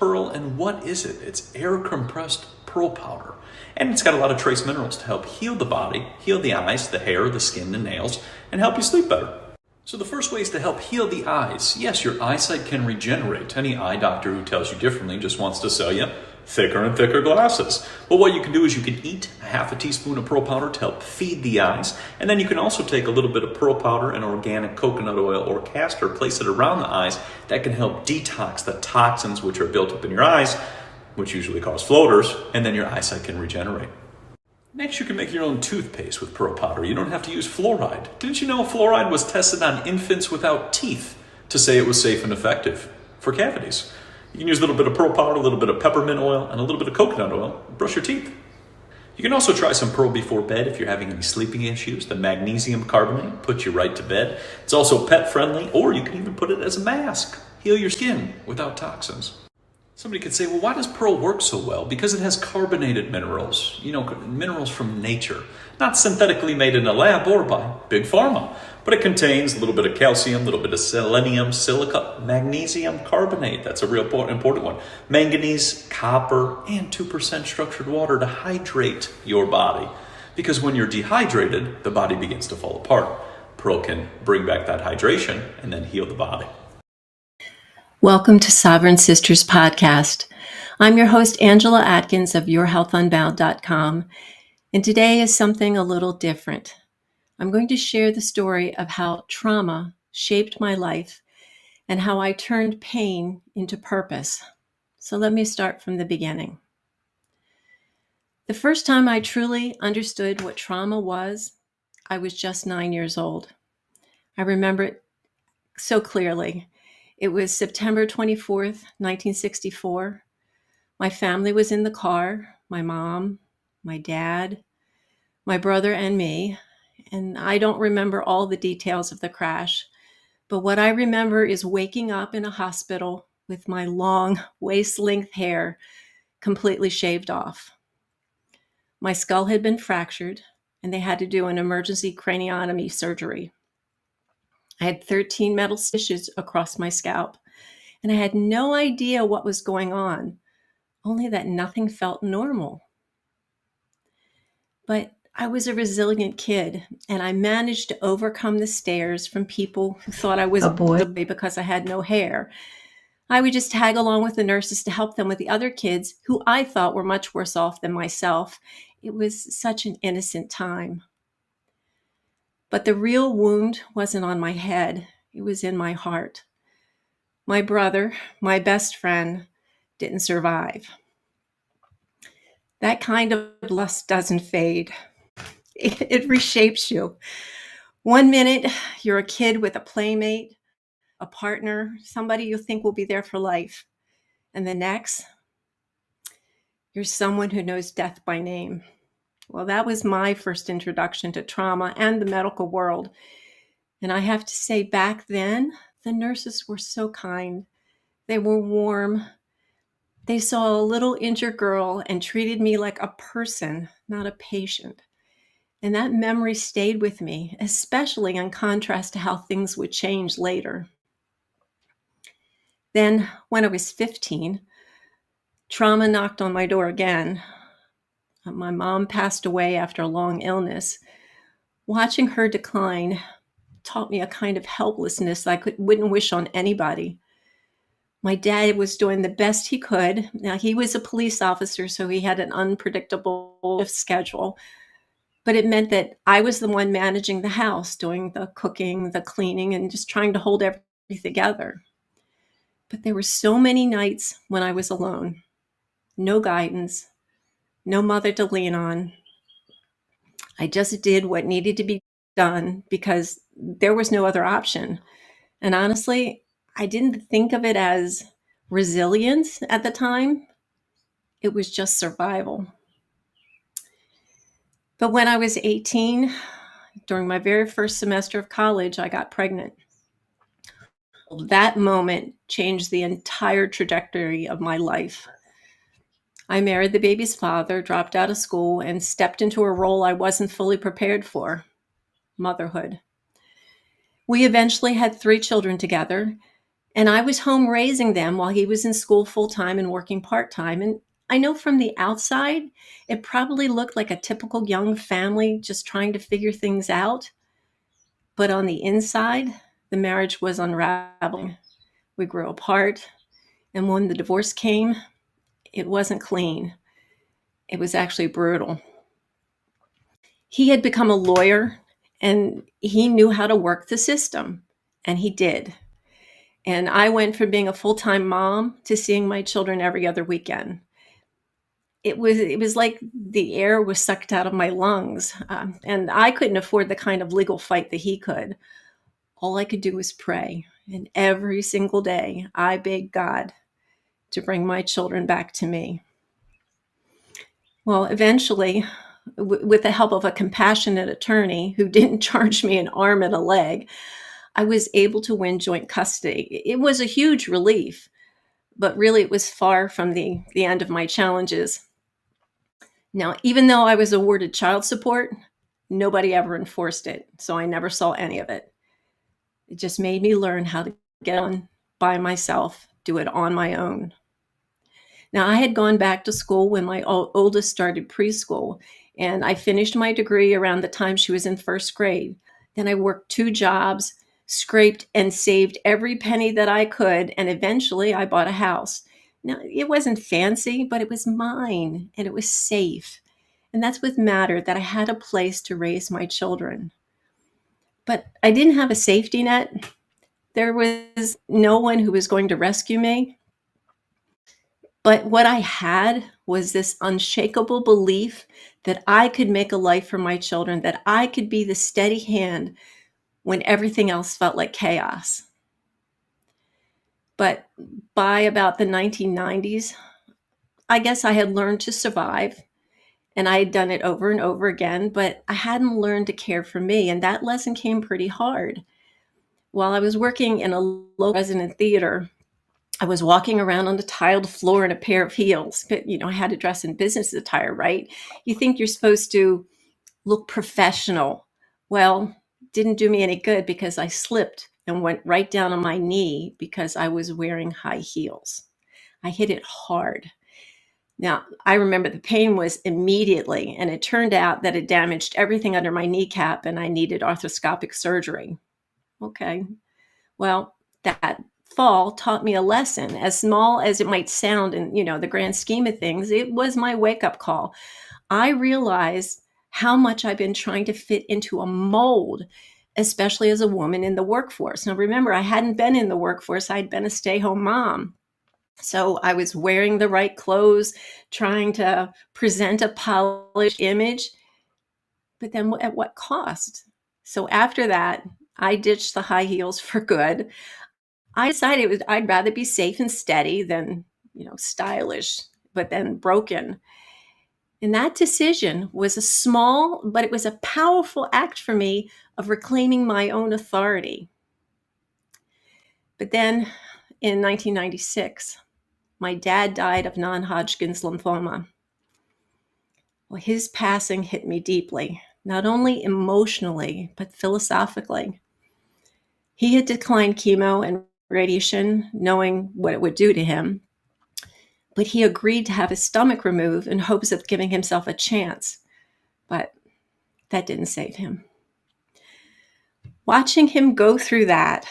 pearl, and what is it? It's air compressed pearl powder. And it's got a lot of trace minerals to help heal the body, heal the eyes, the hair, the skin, the nails, and help you sleep better. So the first way is to help heal the eyes. Yes, your eyesight can regenerate. Any eye doctor who tells you differently just wants to sell you thicker and thicker glasses. But what you can do is you can eat a half a teaspoon of pearl powder to help feed the eyes. And then you can also take a little bit of pearl powder and organic coconut oil or castor, place it around the eyes. That can help detox the toxins which are built up in your eyes, which usually cause floaters, and then your eyesight can regenerate. Next, you can make your own toothpaste with pearl powder. You don't have to use fluoride. Didn't you know fluoride was tested on infants without teeth to say it was safe and effective for cavities? You can use a little bit of pearl powder, a little bit of peppermint oil, and a little bit of coconut oil. Brush your teeth. You can also try some pearl before bed if you're having any sleeping issues. The magnesium carbonate puts you right to bed. It's also pet friendly, or you can even put it as a mask. Heal your skin without toxins. Somebody could say, well, why does pearl work so well? Because it has carbonated minerals, minerals from nature, not synthetically made in a lab or by Big Pharma. But it contains a little bit of calcium, a little bit of selenium, silica, magnesium carbonate. That's a real important one. Manganese, copper, and 2% structured water to hydrate your body. Because when you're dehydrated, the body begins to fall apart. Pearl can bring back that hydration and then heal the body. Welcome to Sovereign Sisters Podcast. I'm your host, Angela Atkins of yourhealthunbound.com, and today is something a little different. I'm going to share the story of how trauma shaped my life and how I turned pain into purpose. So let me start from the beginning. The first time I truly understood what trauma was, I was just 9 years old. I remember it so clearly. It was September 24th, 1964. My family was in the car, my mom, my dad, my brother, and me. And I don't remember all the details of the crash, but what I remember is waking up in a hospital with my long waist-length hair completely shaved off. My skull had been fractured, and they had to do an emergency craniotomy surgery. I had 13 metal stitches across my scalp, and I had no idea what was going on, only that nothing felt normal. But I was a resilient kid, and I managed to overcome the stares from people who thought I was a boy because I had no hair. I would just tag along with the nurses to help them with the other kids who I thought were much worse off than myself. It was such an innocent time. But the real wound wasn't on my head. It was in my heart. My brother, my best friend, didn't survive. That kind of lust doesn't fade. It reshapes you. One minute, you're a kid with a playmate, a partner, somebody you think will be there for life. And the next, you're someone who knows death by name. Well, that was my first introduction to trauma and the medical world. And I have to say, back then, the nurses were so kind. They were warm. They saw a little injured girl and treated me like a person, not a patient. And that memory stayed with me, especially in contrast to how things would change later. Then, when I was 15, trauma knocked on my door again. My mom passed away after a long illness. Watching her decline taught me a kind of helplessness I wouldn't wish on anybody. My dad was doing the best he could. Now, he was a police officer, so he had an unpredictable schedule. But it meant that I was the one managing the house, doing the cooking, the cleaning, and just trying to hold everything together. But there were so many nights when I was alone. No guidance, no mother to lean on. I just did what needed to be done because there was no other option. And honestly, I didn't think of it as resilience at the time. It was just survival. But when I was 18, during my very first semester of college, I got pregnant. That moment changed the entire trajectory of my life. I married the baby's father, dropped out of school, and stepped into a role I wasn't fully prepared for: motherhood. We eventually had 3 children together, And I was home raising them while he was in school full time and working part time. And I know from the outside, it probably looked like a typical young family just trying to figure things out. But on the inside, the marriage was unraveling. We grew apart. And when the divorce came, it wasn't clean. It was actually brutal. He had become a lawyer and he knew how to work the system, and he did. And I went from being a full-time mom to seeing my children every other weekend. It was like the air was sucked out of my lungs, and I couldn't afford the kind of legal fight that he could. All I could do was pray, and every single day I begged God to bring my children back to me. Well, eventually, with the help of a compassionate attorney who didn't charge me an arm and a leg, I was able to win joint custody. It was a huge relief, but really it was far from the end of my challenges. Now, even though I was awarded child support, nobody ever enforced it, so I never saw any of it. It just made me learn how to get on by myself, do it on my own. Now, I had gone back to school when my oldest started preschool, and I finished my degree around the time she was in first grade. Then I worked 2 jobs, scraped and saved every penny that I could, and eventually I bought a house. Now, it wasn't fancy, but it was mine, and it was safe. And that's what mattered, that I had a place to raise my children. But I didn't have a safety net. There was no one who was going to rescue me. But what I had was this unshakable belief that I could make a life for my children, that I could be the steady hand when everything else felt like chaos. But by about the 1990s, I guess I had learned to survive, and I had done it over and over again, but I hadn't learned to care for me, and that lesson came pretty hard. While I was working in a local resident theater, I was walking around on the tiled floor in a pair of heels. But, I had to dress in business attire, right? You think you're supposed to look professional. Well, didn't do me any good because I slipped and went right down on my knee because I was wearing high heels. I hit it hard. Now, I remember the pain was immediately, and it turned out that it damaged everything under my kneecap and I needed arthroscopic surgery. Okay. Well, that fall taught me a lesson. As small as it might sound in, the grand scheme of things, it was my wake-up call. I realized how much I've been trying to fit into a mold, especially as a woman in the workforce. Now, remember, I hadn't been in the workforce. I'd been a stay-home mom. So I was wearing the right clothes, trying to present a polished image, but then at what cost? So after that, I ditched the high heels for good. I decided I'd rather be safe and steady than, stylish, but then broken. And that decision was a small, but it was a powerful act for me of reclaiming my own authority. But then in 1996, my dad died of non-Hodgkin's lymphoma. Well, his passing hit me deeply, not only emotionally, but philosophically. He had declined chemo and radiation, knowing what it would do to him, but he agreed to have his stomach removed in hopes of giving himself a chance. But that didn't save him. Watching him go through that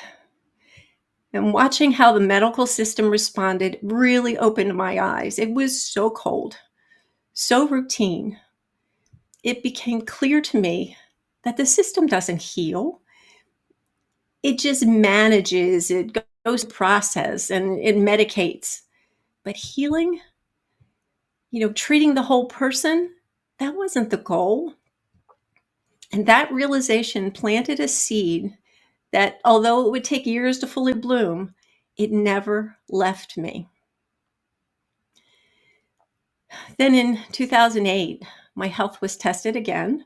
and watching how the medical system responded really opened my eyes. It was so cold, so routine. It became clear to me that the system doesn't heal. It just manages, it goes through process and it medicates. But healing, treating the whole person, that wasn't the goal. And that realization planted a seed that, although it would take years to fully bloom, it never left me. Then in 2008, my health was tested again,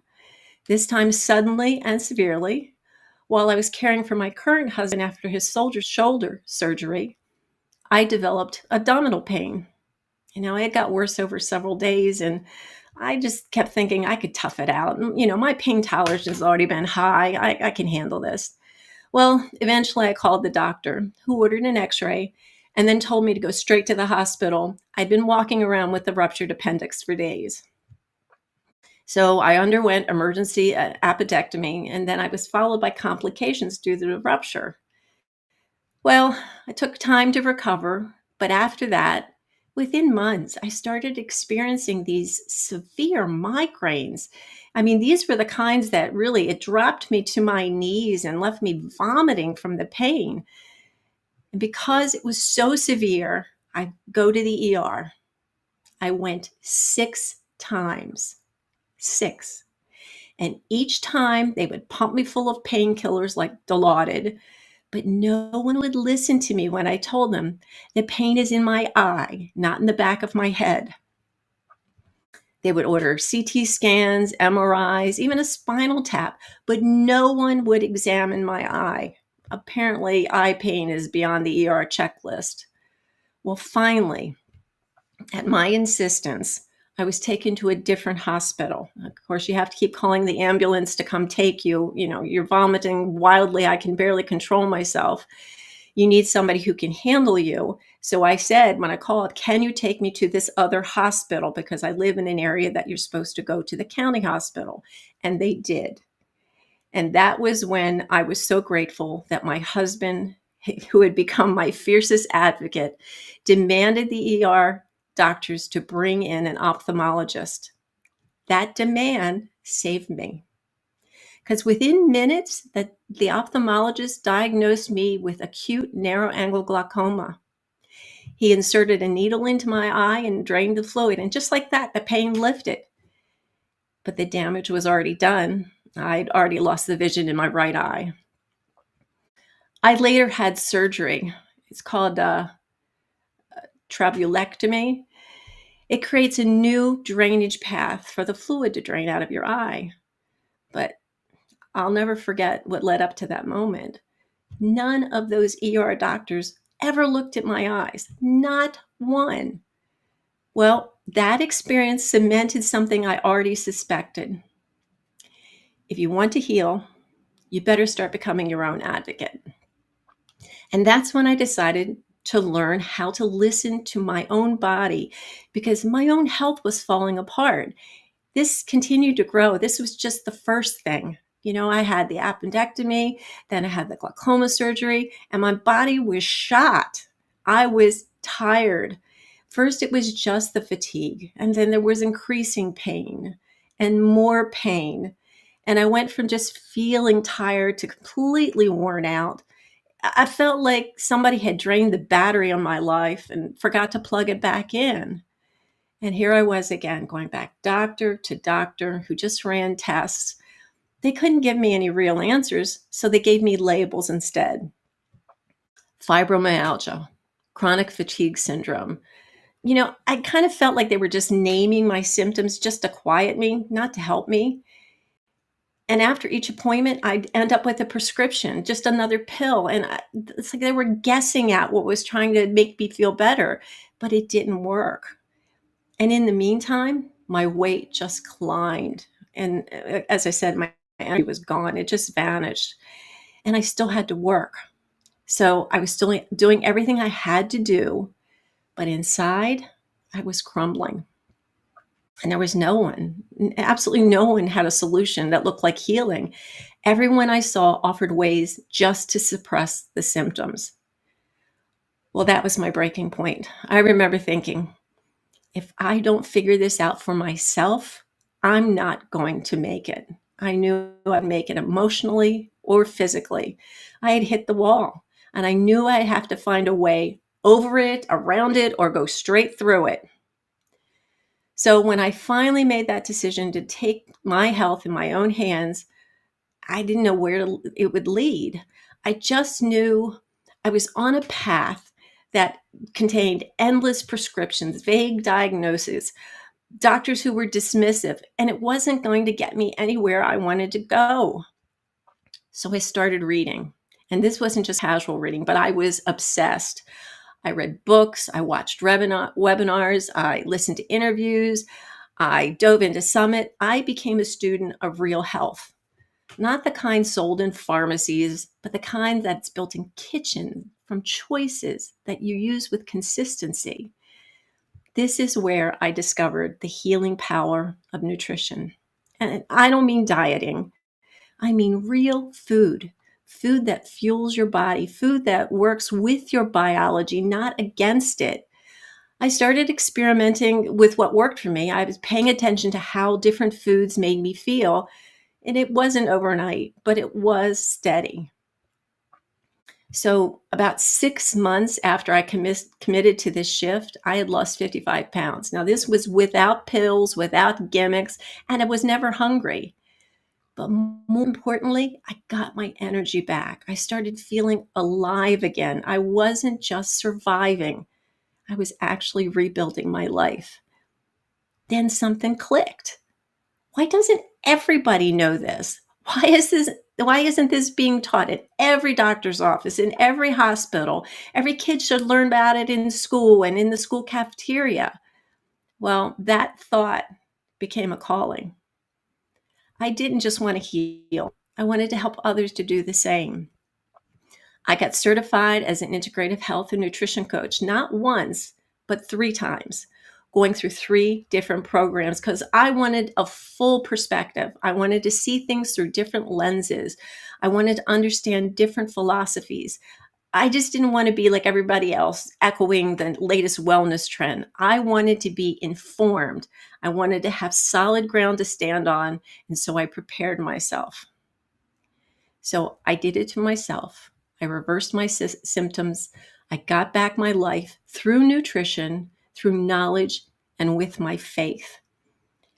this time suddenly and severely. While I was caring for my current husband after his shoulder surgery, I developed abdominal pain. It got worse over several days, and I just kept thinking I could tough it out. My pain tolerance has already been high. I can handle this. Well, eventually I called the doctor, who ordered an x-ray and then told me to go straight to the hospital. I'd been walking around with a ruptured appendix for days. So I underwent emergency appendectomy, and then I was followed by complications due to the rupture. Well, I took time to recover, but after that, within months, I started experiencing these severe migraines. I mean, these were the kinds that really, it dropped me to my knees and left me vomiting from the pain. And because it was so severe, I go to the ER. I went 6 times, 6. And each time they would pump me full of painkillers like Dilaudid, but no one would listen to me when I told them the pain is in my eye, not in the back of my head. They would order CT scans, MRIs, even a spinal tap, but no one would examine my eye. Apparently, eye pain is beyond the ER checklist. Well, finally, at my insistence, I was taken to a different hospital. Of course, you have to keep calling the ambulance to come take you. You know, you're vomiting wildly. I can barely control myself. You need somebody who can handle you. So I said, when I called, can you take me to this other hospital? Because I live in an area that you're supposed to go to the county hospital. And they did. And that was when I was so grateful that my husband, who had become my fiercest advocate, demanded the ER doctors to bring in an ophthalmologist. That demand saved me. Because within minutes, the ophthalmologist diagnosed me with acute narrow-angle glaucoma. He inserted a needle into my eye and drained the fluid, and just like that, the pain lifted. But the damage was already done. I'd already lost the vision in my right eye. I later had surgery. It's called trabeculectomy. It creates a new drainage path for the fluid to drain out of your eye. But I'll never forget what led up to that moment. None of those ER doctors ever looked at my eyes. Not one. Well, that experience cemented something I already suspected. If you want to heal, you better start becoming your own advocate. And that's when I decided to learn how to listen to my own body, because my own health was falling apart. This continued to grow. This was just the first thing. You know, I had the appendectomy, then I had the glaucoma surgery, and my body was shot. I was tired. First, it was just the fatigue, and then there was increasing pain and more pain. And I went from just feeling tired to completely worn out. I felt like somebody had drained the battery on my life and forgot to plug it back in. And here I was again, going back doctor to doctor who just ran tests. They couldn't give me any real answers, so they gave me labels instead. Fibromyalgia, chronic fatigue syndrome. You know, I kind of felt like they were just naming my symptoms just to quiet me, not to help me. And after each appointment, I'd end up with a prescription, just another pill. And it's like they were guessing at what was trying to make me feel better, but it didn't work. And in the meantime, my weight just climbed. And as I said, my energy was gone. It just vanished. And I still had to work. So I was still doing everything I had to do, but inside, I was crumbling. And there was no one, absolutely no one had a solution that looked like healing. Everyone I saw offered ways just to suppress the symptoms. Well, that was my breaking point. I remember thinking, if I don't figure this out for myself, I'm not going to make it. I knew I'd make it emotionally or physically. I had hit the wall, and I knew I'd have to find a way over it, around it, or go straight through it. So when I finally made that decision to take my health in my own hands, I didn't know where it would lead. I just knew I was on a path that contained endless prescriptions, vague diagnoses, doctors who were dismissive, and it wasn't going to get me anywhere I wanted to go. So I started reading. And this wasn't just casual reading, but I was obsessed. I read books, I watched webinars, I listened to interviews, I dove into Summit. I became a student of real health. not the kind sold in pharmacies, but the kind that's built in kitchens from choices that you use with consistency. This is where I discovered the healing power of nutrition. And I don't mean dieting, I mean real food. Food that fuels your body, food that works with your biology, not against it. I started experimenting with what worked for me. I was paying attention to how different foods made me feel. And it wasn't overnight, but it was steady. So, about 6 months after I committed to this shift, I had lost 55 pounds. Now, this was without pills, without gimmicks, and I was never hungry. But more importantly, I got my energy back. I started feeling alive again. I wasn't just surviving, I was actually rebuilding my life. Then something clicked. Why doesn't everybody know this? Why isn't this being taught in every doctor's office, in every hospital? Every kid should learn about it in school and in the school cafeteria. Well, that thought became a calling. I didn't just want to heal. I wanted to help others to do the same. I got certified as an integrative health and nutrition coach, not once, but 3 times, going through 3 different programs because I wanted a full perspective. I wanted to see things through different lenses. I wanted to understand different philosophies. I just didn't want to be like everybody else, echoing the latest wellness trend. I wanted to be informed. I wanted to have solid ground to stand on. And so I prepared myself. So I did it to myself. I reversed my symptoms. I got back my life through nutrition, through knowledge, and with my faith.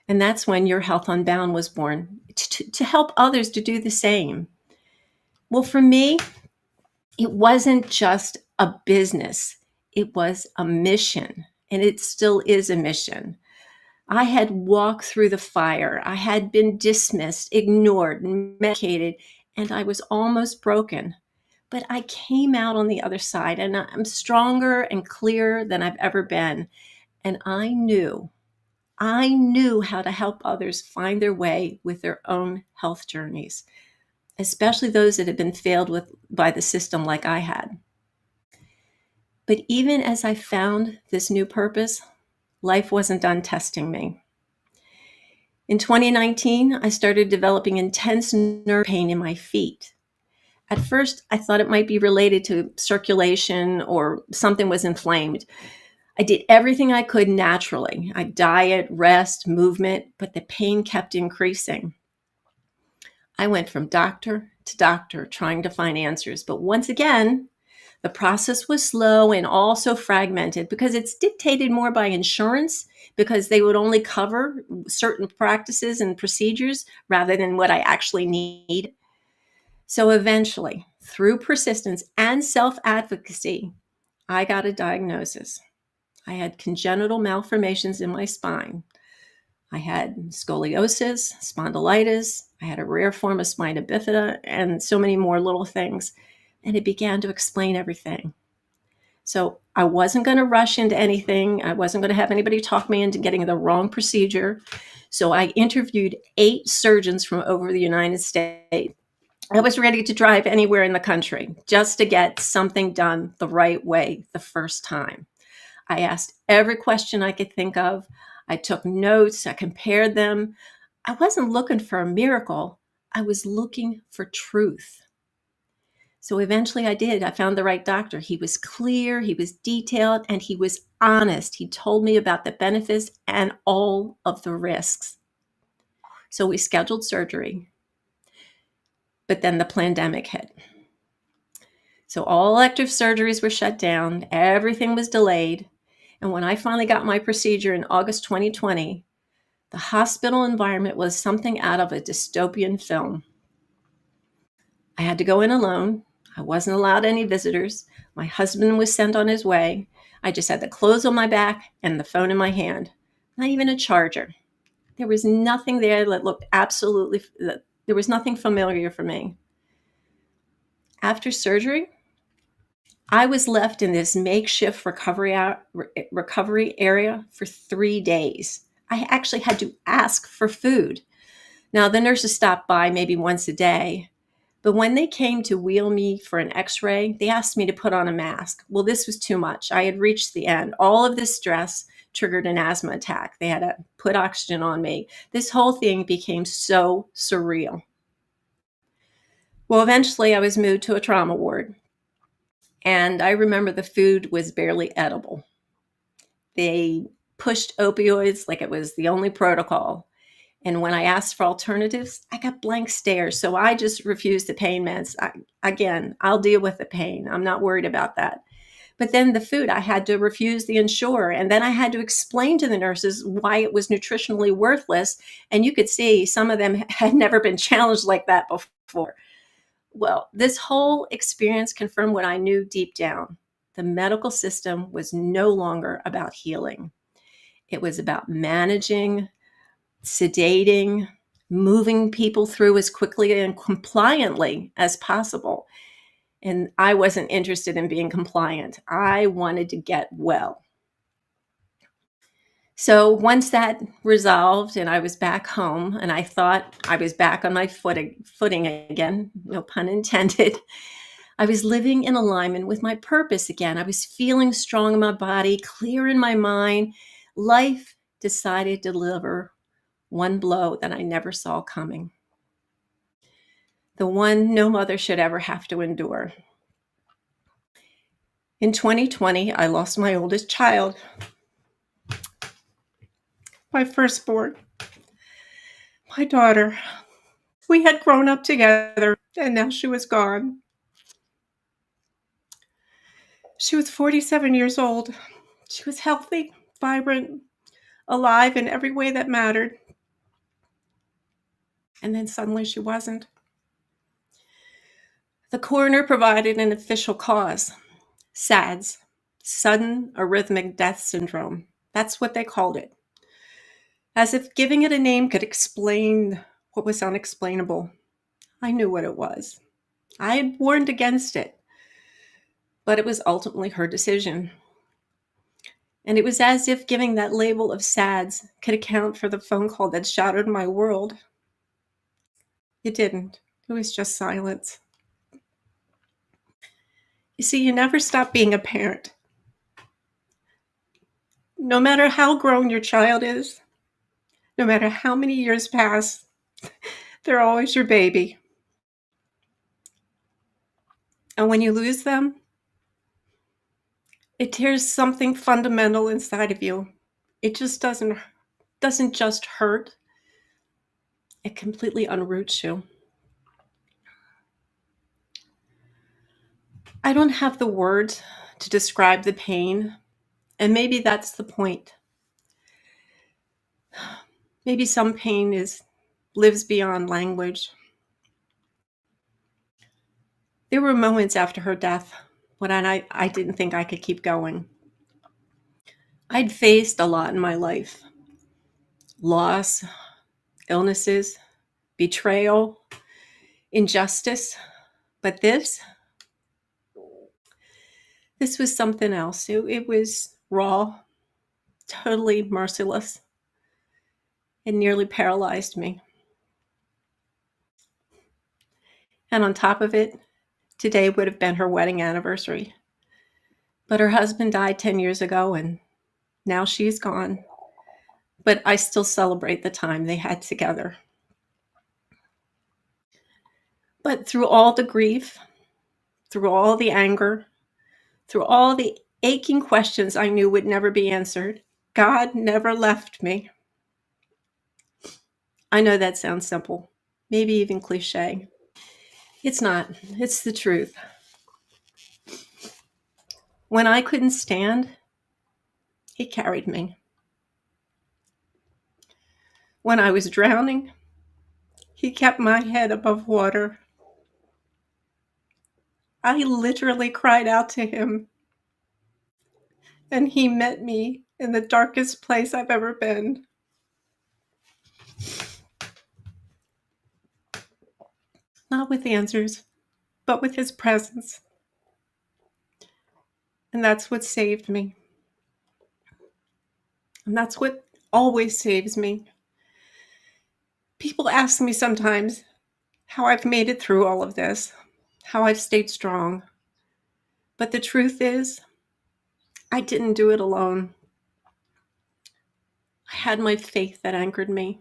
And that's when Your Health Unbound was born, to help others to do the same. Well, for me, it wasn't just a business. It was a mission, and it still is a mission. I had walked through the fire. I had been dismissed, ignored, medicated, and I was almost broken. But I came out on the other side, and I'm stronger and clearer than I've ever been. And I knew how to help others find their way with their own health journeys, especially those that had been failed with by the system like I had. But even as I found this new purpose, life wasn't done testing me. In 2019, I started developing intense nerve pain in my feet. At first, I thought it might be related to circulation or something was inflamed. I did everything I could naturally. I diet, rest, movement, but the pain kept increasing. I went from doctor to doctor trying to find answers. But once again, the process was slow and also fragmented because it's dictated more by insurance because they would only cover certain practices and procedures rather than what I actually need. So eventually, through persistence and self-advocacy, I got a diagnosis. I had congenital malformations in my spine. I had scoliosis, spondylitis, I had a rare form of spina bifida, and so many more little things. And it began to explain everything. So I wasn't going to rush into anything. I wasn't going to have anybody talk me into getting the wrong procedure. So I interviewed 8 surgeons from over the United States. I was ready to drive anywhere in the country just to get something done the right way the first time. I asked every question I could think of. I took notes. I compared them. I wasn't looking for a miracle. I was looking for truth. So eventually I did. I found the right doctor. He was clear, he was detailed, and he was honest. He told me about the benefits and all of the risks. So we scheduled surgery. But then the pandemic hit. So all elective surgeries were shut down. Everything was delayed. And when I finally got my procedure in August 2020, the hospital environment was something out of a dystopian film. I had to go in alone. I wasn't allowed any visitors. My husband was sent on his way. I just had the clothes on my back and the phone in my hand, not even a charger. There was nothing there that looked there was nothing familiar for me. After surgery, I was left in this makeshift recovery area for 3 days. I actually had to ask for food. Now, the nurses stopped by maybe once a day, but when they came to wheel me for an x-ray, they asked me to put on a mask. Well, this was too much. I had reached the end. All of this stress triggered an asthma attack. They had to put oxygen on me. This whole thing became so surreal. Well, eventually I was moved to a trauma ward, and I remember the food was barely edible. They pushed opioids like it was the only protocol. And when I asked for alternatives, I got blank stares. So I just refused the pain meds. I'll deal with the pain. I'm not worried about that. But then the food, I had to refuse the Ensure. And then I had to explain to the nurses why it was nutritionally worthless. And you could see some of them had never been challenged like that before. Well, this whole experience confirmed what I knew deep down. The medical system was no longer about healing. It was about managing, sedating, moving people through as quickly and compliantly as possible. And I wasn't interested in being compliant. I wanted to get well. So once that resolved and I was back home and I thought I was back on my footing again, no pun intended, I was living in alignment with my purpose again. I was feeling strong in my body, clear in my mind. Life decided to deliver one blow that I never saw coming. The one no mother should ever have to endure. In 2020, I lost my oldest child, my firstborn, my daughter. We had grown up together, and now she was gone. She was 47 years old. She was healthy, vibrant, alive in every way that mattered. And then suddenly she wasn't. The coroner provided an official cause, SADS, sudden arrhythmic death syndrome. That's what they called it. As if giving it a name could explain what was unexplainable. I knew what it was. I had warned against it, but it was ultimately her decision. And it was as if giving that label of SADS could account for the phone call that shattered my world. It didn't. It was just silence. You see, you never stop being a parent. No matter how grown your child is, no matter how many years pass, they're always your baby. And when you lose them, it tears something fundamental inside of you. It just doesn't just hurt. It completely unroots you. I don't have the words to describe the pain, and maybe that's the point. Maybe some pain lives beyond language. There were moments after her death when I didn't think I could keep going. I'd faced a lot in my life. Loss, illnesses, betrayal, injustice. But this was something else. It was raw, totally merciless. It nearly paralyzed me. And on top of it, today would have been her wedding anniversary. But her husband died 10 years ago, and now she's gone. But I still celebrate the time they had together. But through all the grief, through all the anger, through all the aching questions I knew would never be answered, God never left me. I know that sounds simple, maybe even cliche. It's not. It's the truth. When I couldn't stand, He carried me. When I was drowning, He kept my head above water. I literally cried out to Him, and He met me in the darkest place I've ever been. Not with answers, but with His presence. And that's what saved me. And that's what always saves me. People ask me sometimes how I've made it through all of this, how I've stayed strong. But the truth is, I didn't do it alone. I had my faith that anchored me.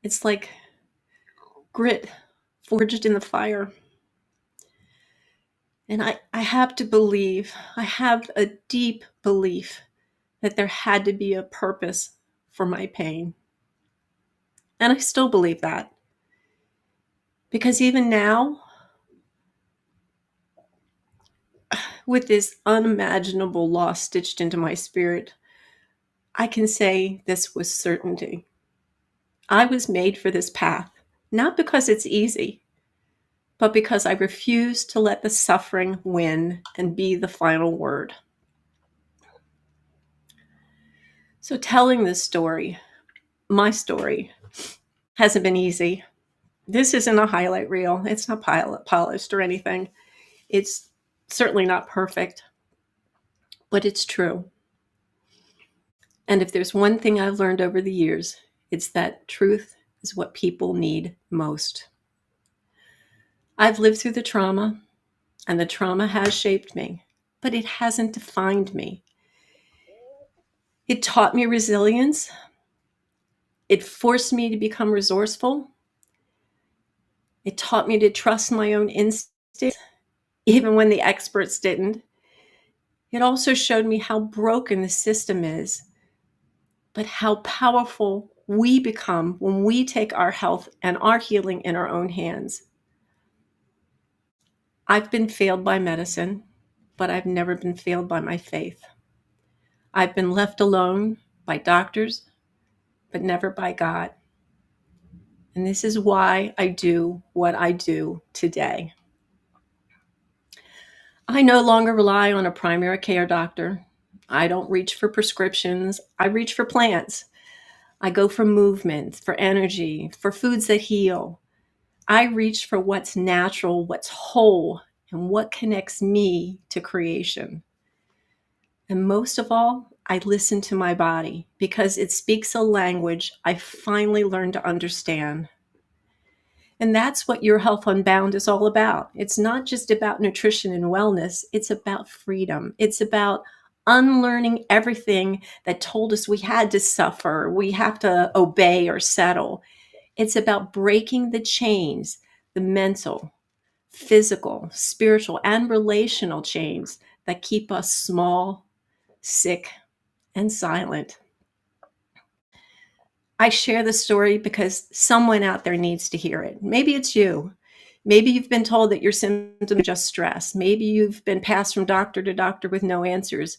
It's like grit forged in the fire. And I have to believe, I have a deep belief that there had to be a purpose for my pain. And I still believe that. Because even now, with this unimaginable loss stitched into my spirit, I can say this with certainty. I was made for this path, not because it's easy, but because I refuse to let the suffering win and be the final word. So telling this story, my story, hasn't been easy. This isn't a highlight reel. It's not polished or anything. It's certainly not perfect, but it's true. And if there's one thing I've learned over the years, it's that truth is what people need most. I've lived through the trauma, and the trauma has shaped me, but it hasn't defined me. It taught me resilience. It forced me to become resourceful. It taught me to trust my own instincts, even when the experts didn't. It also showed me how broken the system is, but how powerful we become when we take our health and our healing in our own hands. I've been failed by medicine, but I've never been failed by my faith. I've been left alone by doctors, but never by God. And this is why I do what I do today. I no longer rely on a primary care doctor. I don't reach for prescriptions. I reach for plants. I go for movement, for energy, for foods that heal. I reach for what's natural, what's whole, and what connects me to creation. And most of all, I listen to my body because it speaks a language I finally learned to understand. And that's what Your Health Unbound is all about. It's not just about nutrition and wellness, it's about freedom. It's about unlearning everything that told us we had to suffer, we have to obey or settle. It's about breaking the chains, the mental, physical, spiritual, and relational chains that keep us small, sick, and silent. I share this story because someone out there needs to hear it. Maybe it's you. Maybe you've been told that your symptoms are just stress. Maybe you've been passed from doctor to doctor with no answers.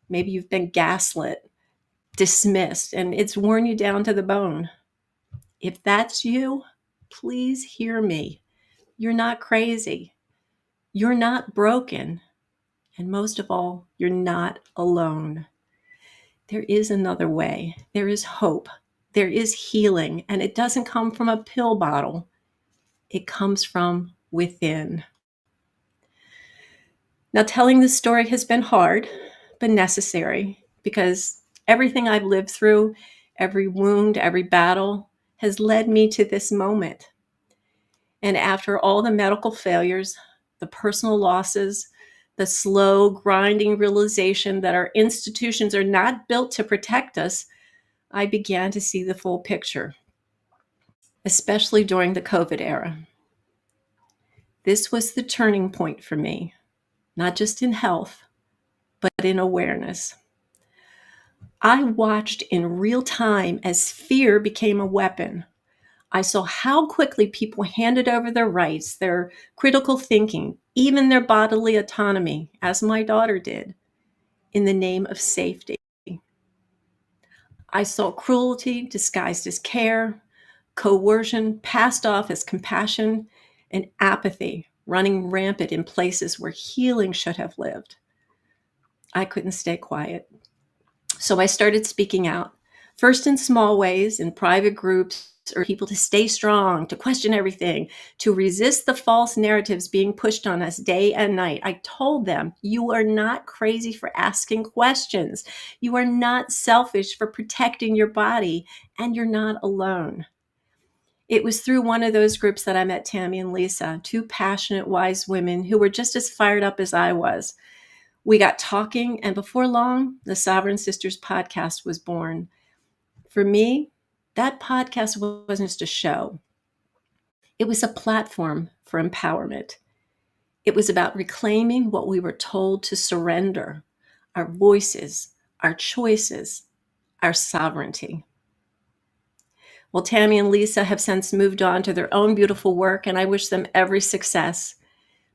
Maybe you've been gaslit, dismissed, and it's worn you down to the bone. If that's you, please hear me. You're not crazy. You're not broken. And most of all, you're not alone. There is another way. There is hope. There is healing, and it doesn't come from a pill bottle. It comes from within. Now, telling this story has been hard, but necessary, because everything I've lived through, every wound, every battle, has led me to this moment. And after all the medical failures, the personal losses, the slow, grinding realization that our institutions are not built to protect us, I began to see the full picture, especially during the COVID era. This was the turning point for me, not just in health, but in awareness. I watched in real time as fear became a weapon. I saw how quickly people handed over their rights, their critical thinking, even their bodily autonomy, as my daughter did, in the name of safety. I saw cruelty disguised as care, coercion passed off as compassion, and apathy running rampant in places where healing should have lived. I couldn't stay quiet. So I started speaking out, first in small ways, in private groups, or people to stay strong, to question everything, to resist the false narratives being pushed on us day and night. I told them, you are not crazy for asking questions. You are not selfish for protecting your body, and you're not alone. It was through one of those groups that I met Tammy and Lisa, two passionate, wise women who were just as fired up as I was. We got talking, and before long, the Sovereign Sisters podcast was born. For me, that podcast wasn't just a show. It was a platform for empowerment. It was about reclaiming what we were told to surrender, our voices, our choices, our sovereignty. Well, Tammy and Lisa have since moved on to their own beautiful work, and I wish them every success.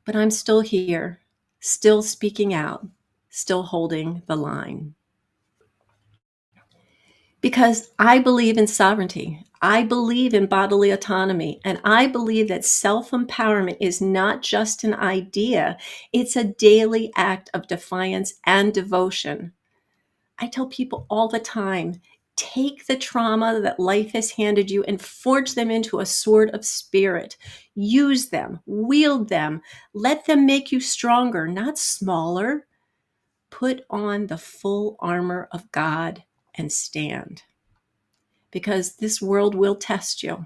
But I'm still here, still speaking out, still holding the line. Because I believe in sovereignty. I believe in bodily autonomy. And I believe that self-empowerment is not just an idea, it's a daily act of defiance and devotion. I tell people all the time, take the trauma that life has handed you and forge them into a sword of spirit. Use them, wield them, let them make you stronger, not smaller. Put on the full armor of God and stand. Because this world will test you.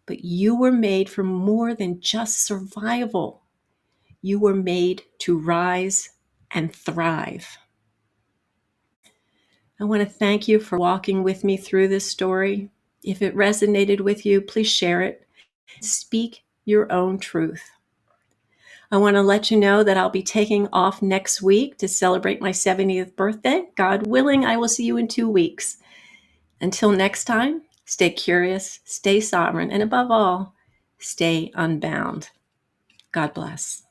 But you were made for more than just survival. You were made to rise and thrive. I want to thank you for walking with me through this story. If it resonated with you, please share it. Speak your own truth. I want to let you know that I'll be taking off next week to celebrate my 70th birthday. God willing, I will see you in 2 weeks. Until next time, stay curious, stay sovereign, and above all, stay unbound. God bless.